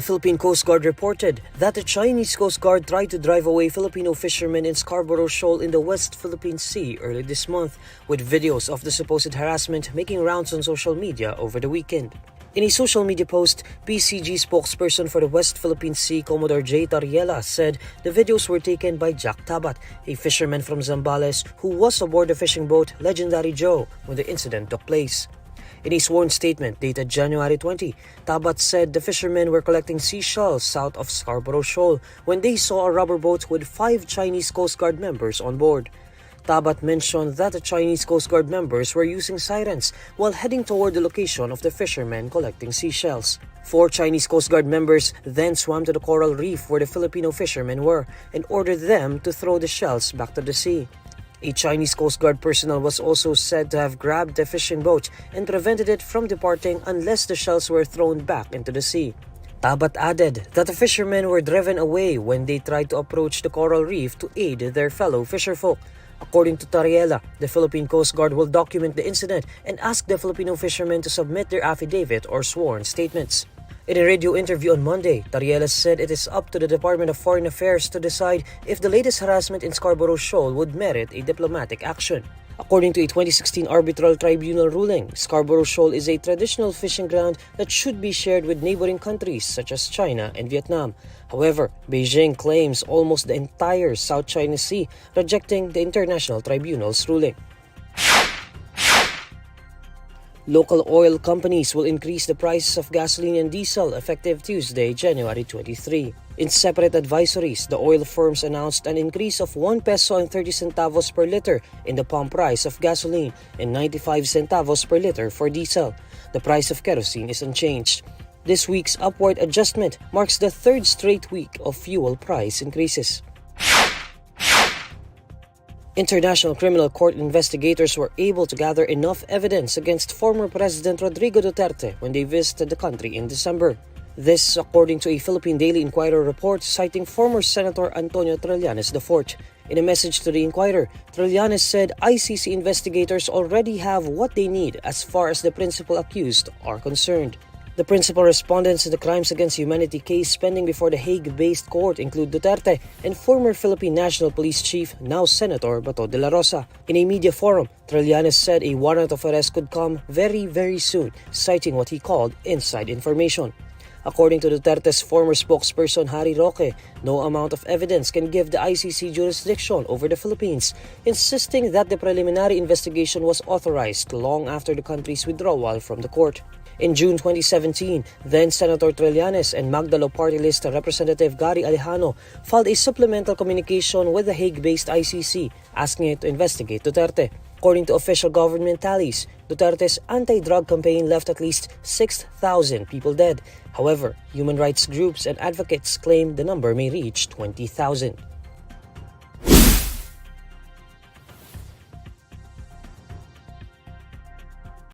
Philippine Coast Guard reported that the Chinese Coast Guard tried to drive away Filipino fishermen in Scarborough Shoal in the West Philippine Sea early this month, with videos of the supposed harassment making rounds on social media over the weekend. In a social media post, PCG spokesperson for the West Philippine Sea, Commodore J. Trillanes, said the videos were taken by Jack Tabat, a fisherman from Zambales who was aboard the fishing boat Legendary Joe when the incident took place. In a sworn statement dated January 20, Tabat said the fishermen were collecting seashells south of Scarborough Shoal when they saw a rubber boat with 5 Chinese Coast Guard members on board. Tabat mentioned that the Chinese Coast Guard members were using sirens while heading toward the location of the fishermen collecting seashells. 4 Chinese Coast Guard members then swam to the coral reef where the Filipino fishermen were and ordered them to throw the shells back to the sea. A Chinese Coast Guard personnel was also said to have grabbed the fishing boat and prevented it from departing unless the shells were thrown back into the sea. Tabat added that the fishermen were driven away when they tried to approach the coral reef to aid their fellow fisherfolk. According to Trillanes, the Philippine Coast Guard will document the incident and ask the Filipino fishermen to submit their affidavit or sworn statements. In a radio interview on Monday, Trillanes said it is up to the Department of Foreign Affairs to decide if the latest harassment in Scarborough Shoal would merit a diplomatic action. According to a 2016 arbitral tribunal ruling, Scarborough Shoal is a traditional fishing ground that should be shared with neighboring countries such as China and Vietnam. However, Beijing claims almost the entire South China Sea, rejecting the International Tribunal's ruling. Local oil companies will increase the prices of gasoline and diesel effective Tuesday, January 23. In separate advisories, the oil firms announced an increase of 1 peso and 30 centavos per liter in the pump price of gasoline and 95 centavos per liter for diesel. The price of kerosene is unchanged. This week's upward adjustment marks the 3rd straight week of fuel price increases. International Criminal Court investigators were able to gather enough evidence against former President Rodrigo Duterte when they visited the country in December. This, according to a Philippine Daily Inquirer report citing former Senator Antonio Trillanes IV. In a message to the Inquirer, Trillanes said ICC investigators already have what they need as far as the principal accused are concerned. The principal respondents in the Crimes Against Humanity case pending before the Hague-based court include Duterte and former Philippine National Police Chief, now Senator Bato de la Rosa. In a media forum, Trillanes said a warrant of arrest could come very soon, citing what he called inside information. According to Duterte's former spokesperson Harry Roque, no amount of evidence can give the ICC jurisdiction over the Philippines, insisting that the preliminary investigation was authorized long after the country's withdrawal from the court. In June 2017, then-Senator Trillanes and Magdalo Party List Representative Gary Alejano filed a supplemental communication with the Hague-based ICC asking it to investigate Duterte. According to official government tallies, Duterte's anti-drug campaign left at least 6,000 people dead. However, human rights groups and advocates claim the number may reach 20,000.